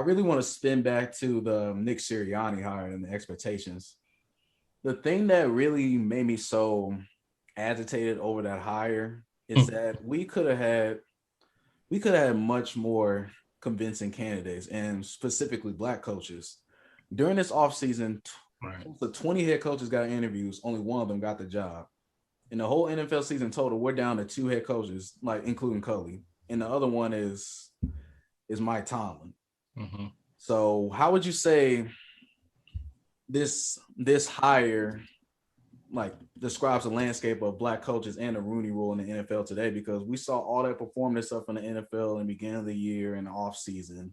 I really want to spin back to the Nick Sirianni hire and the expectations. The thing that really made me so agitated over that hire is that we could have had much more convincing candidates and specifically black coaches. During this offseason, Right. the 20 head coaches got interviews, only one of them got the job. In the whole NFL season total, we're down to two head coaches, like including Cully. And the other one is Mike Tomlin. Mm-hmm. So how would you say this hire like describes the landscape of black coaches and the Rooney Rule in the NFL today? Because we saw all that performance stuff in the NFL in the beginning of the year and the off season,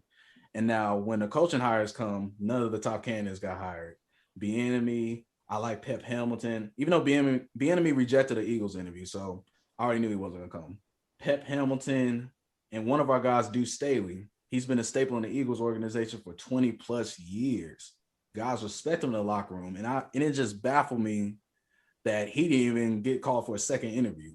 and now when the coaching hires come, none of the top candidates got hired. Bieniemy, I like Pep Hamilton, even though Bieniemy rejected the Eagles interview, so I already knew he wasn't gonna come. Pep Hamilton and one of our guys, Deuce Staley, he's been a staple in the Eagles organization for 20 plus years. Guys respect him in the locker room, and it just baffled me that he didn't even get called for a second interview,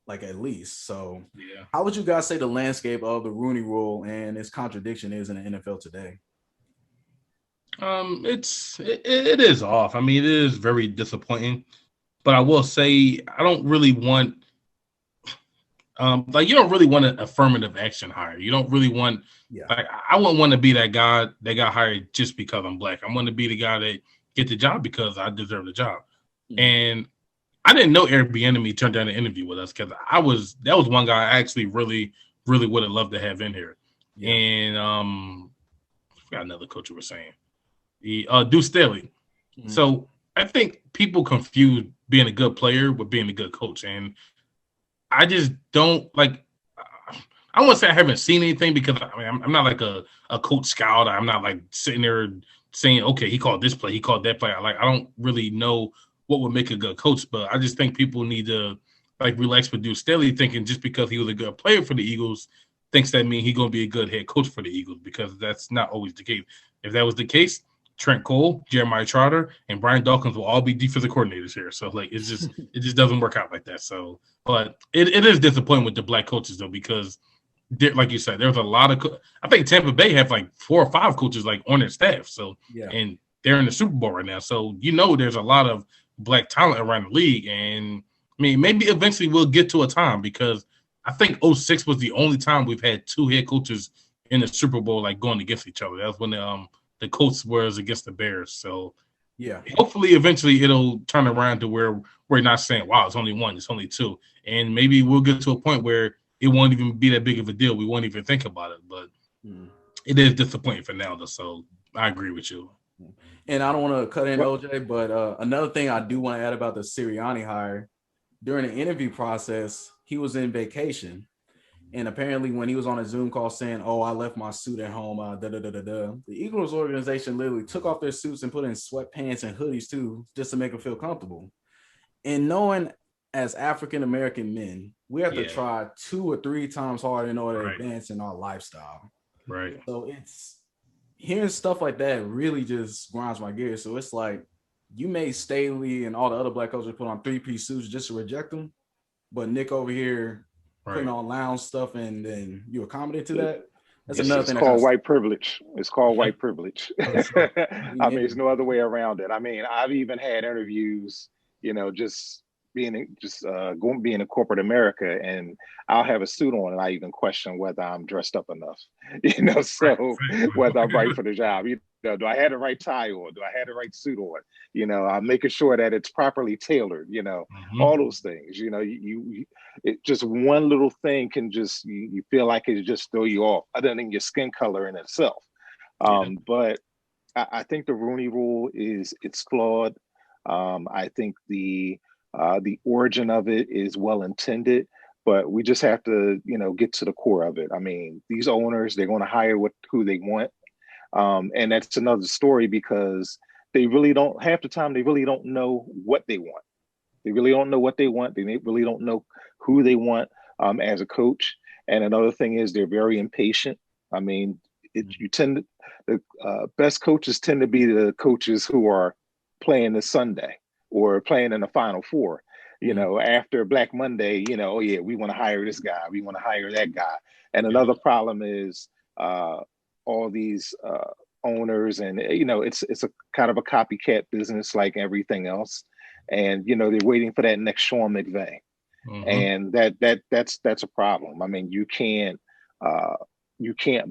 like at least. So, Yeah. how would you guys say the landscape of the Rooney Rule and its contradiction is in the NFL today? It is off. I mean, it is very disappointing. But I will say, I don't really want like you don't really want an affirmative action hire. You don't really want Yeah. like I wouldn't want to be that guy that got hired just because I'm black. I want to be the guy that get the job because I deserve the job. Mm. And I didn't know Airbnb turned down an interview with us because that was one guy I actually really, really would have loved to have in here. Yeah. And I forgot another coach you were saying. The Deuce Staley. Mm. So I think people confuse being a good player with being a good coach. And I just don't like. I won't say I haven't seen anything because I mean I'm not like a coach scout. I'm not like sitting there saying, okay, he called this play, he called that play. Like I don't really know what would make a good coach, but I just think people need to like relax with Deuce Staley, thinking just because he was a good player for the Eagles thinks that mean he's gonna be a good head coach for the Eagles because that's not always the case. If that was the case, Trent Cole, Jeremiah Trotter, and Brian Dawkins will all be defensive coordinators here. So like it just doesn't work out like that. So but it is disappointing with the black coaches though because like you said, there's a lot of. I think Tampa Bay have like 4 or 5 coaches like on their staff. So Yeah. and they're in the Super Bowl right now. So there's a lot of black talent around the league, and I mean maybe eventually we'll get to a time because I think '06 was the only time we've had 2 head coaches in the Super Bowl like going against each other. That was when the Colts was against the Bears. So Yeah. hopefully eventually it'll turn around to where we're not saying, wow, it's only one, it's only 2. And maybe we'll get to a point where it won't even be that big of a deal. We won't even think about it. But Mm. it is disappointing for now, though. So I agree with you. And I don't want to cut in Well, OJ, but another thing I do want to add about the Sirianni hire during the interview process, he was in vacation. And apparently, when he was on a Zoom call saying, "Oh, I left my suit at home," the Eagles organization literally took off their suits and put in sweatpants and hoodies too, just to make them feel comfortable. And knowing as African American men, we have to Yeah. try 2 or 3 times harder in order to Right. advance in our lifestyle. Right. So it's hearing stuff like that really just grinds my gears. So it's like you made Staley and all the other black coaches put on 3-piece suits just to reject them, but Nick over here putting Right. on lounge stuff and then you accommodate to that. That's It's another it's thing that kind called of white privilege. It's called white privilege. For sure. I mean, it's no other way around it. I mean, I've even had interviews, just being in corporate America, and I'll have a suit on, and I even question whether I'm dressed up enough. Right. So whether I'm right for the job. Do I have the right tie on? Do I have the right suit on? I'm making sure that it's properly tailored. Mm-hmm. All those things. It just one little thing can just you feel like it just throw you off, other than your skin color in itself. Yeah. But I think the Rooney Rule it's flawed. I think the origin of it is well intended, but we just have to get to the core of it. I mean, these owners, they're going to hire who they want, and that's another story because they really don't half the time they really don't know what they want. They really don't know what they want. They really don't know who they want as a coach. And another thing is they're very impatient. I mean, the best coaches tend to be the coaches who are playing this Sunday or playing in the Final Four. After Black Monday, oh yeah, we want to hire this guy, we want to hire that guy. And Yeah. another problem is all these owners, and it's a kind of a copycat business like everything else, and they're waiting for that next Sean McVay, and that's a problem. I mean, you can't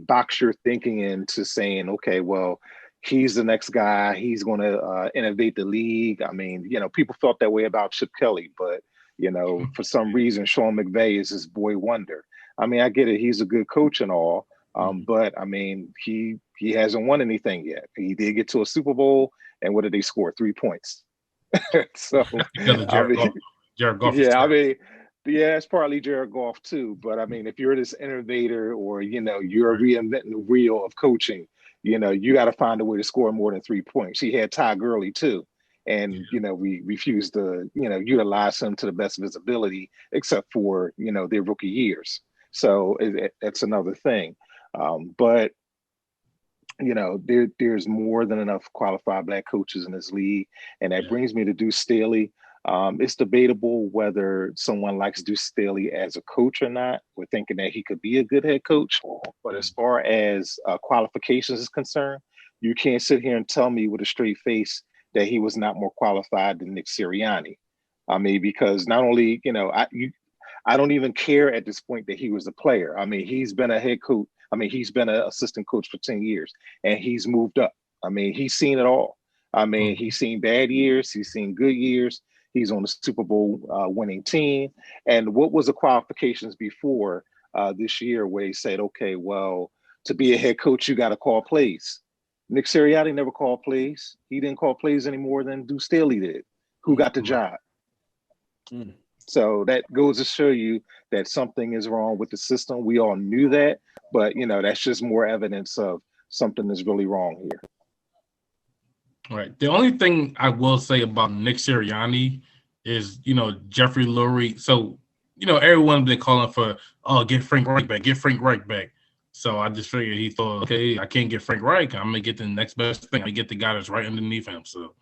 box your thinking into saying, okay, well, he's the next guy, he's going to innovate the league. I mean, people felt that way about Chip Kelly, but for some reason, Sean McVay is this boy wonder. I mean, I get it, he's a good coach and all, but I mean, he hasn't won anything yet. He did get to a Super Bowl, and what did they score? 3 points. So because of Jared Goff. Yeah, I mean, yeah, it's partly Jared Goff too. But I mean, if you're this innovator, or you're reinventing the wheel of coaching, you got to find a way to score more than 3 points. He had Ty Gurley too, and we refused to utilize him to the best of his ability, except for their rookie years. So that's another thing. But there's more than enough qualified Black coaches in this league, and that brings me to Deuce Staley. It's debatable whether someone likes Deuce Staley as a coach or not. We're thinking that he could be a good head coach, but as far as qualifications is concerned, you can't sit here and tell me with a straight face that he was not more qualified than Nick Sirianni. I mean, because not only I don't even care at this point that he was a player. I mean, he's been a head coach. I mean, he's been an assistant coach for 10 years, and he's moved up. I mean, he's seen it all. I mean, he's seen bad years. He's seen good years. He's on the Super Bowl winning team. And what was the qualifications before this year where he said, okay, well, to be a head coach, you got to call plays. Nick Sirianni never called plays. He didn't call plays any more than Deuce Staley did. Who got the job? So that goes to show you that something is wrong with the system. We all knew that, but that's just more evidence of something is really wrong here. Right. The only thing I will say about Nick Sirianni is, Jeffrey Lurie. So, everyone been calling for, get Frank Reich back. So I just figured he thought, okay, I can't get Frank Reich. I'm gonna get the next best thing. I get the guy that's right underneath him. So.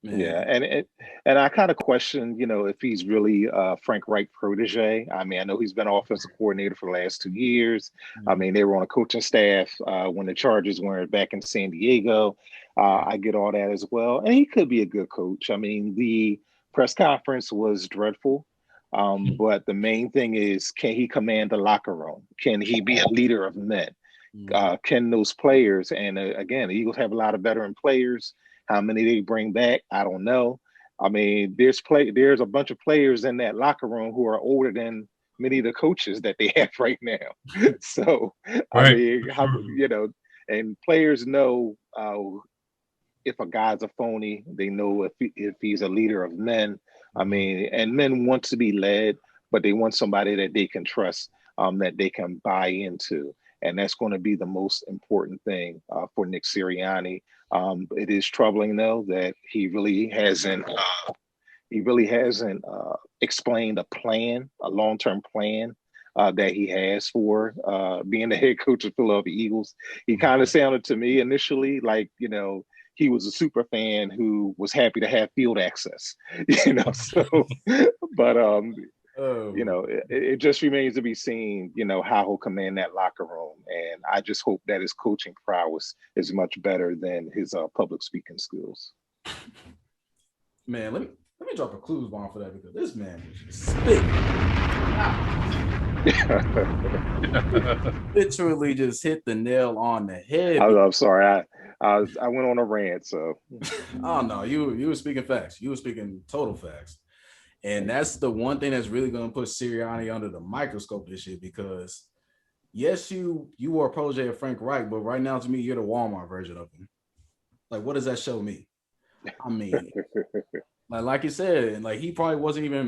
Man. Yeah, and I kind of question, if he's really Frank Reich protege. I mean, I know he's been offensive coordinator for the last 2 years. I mean, they were on a coaching staff when the Chargers were back in San Diego. I get all that as well, and he could be a good coach. I mean, the press conference was dreadful, but the main thing is, can he command the locker room? Can he be a leader of men? Can those players? And again, the Eagles have a lot of veteran players. How many they bring back, I don't know. I mean, there's a bunch of players in that locker room who are older than many of the coaches that they have right now. So, I mean, and players know if a guy's a phony. They know if he's a leader of men. I mean, and men want to be led, but they want somebody that they can trust, that they can buy into. And that's going to be the most important thing for Nick Sirianni. It is troubling, though, that he really hasn't explained a long-term plan that he has for being the head coach of Philadelphia Eagles. He kind of sounded to me initially like, he was a super fan who was happy to have field access, so, but it just remains to be seen, how he'll command that locker room. And I just hope that his coaching prowess is much better than his public speaking skills. Man, let me drop a clues bomb for that, because this man is spit. Literally just hit the nail on the head. I'm sorry. I went on a rant, so. Oh no, you were speaking facts. You were speaking total facts. And that's the one thing that's really going to put Sirianni under the microscope this year, because yes, you were a protege of Frank Reich, but right now to me, you're the Walmart version of him. Like, what does that show me? I mean, like you said, like he probably wasn't even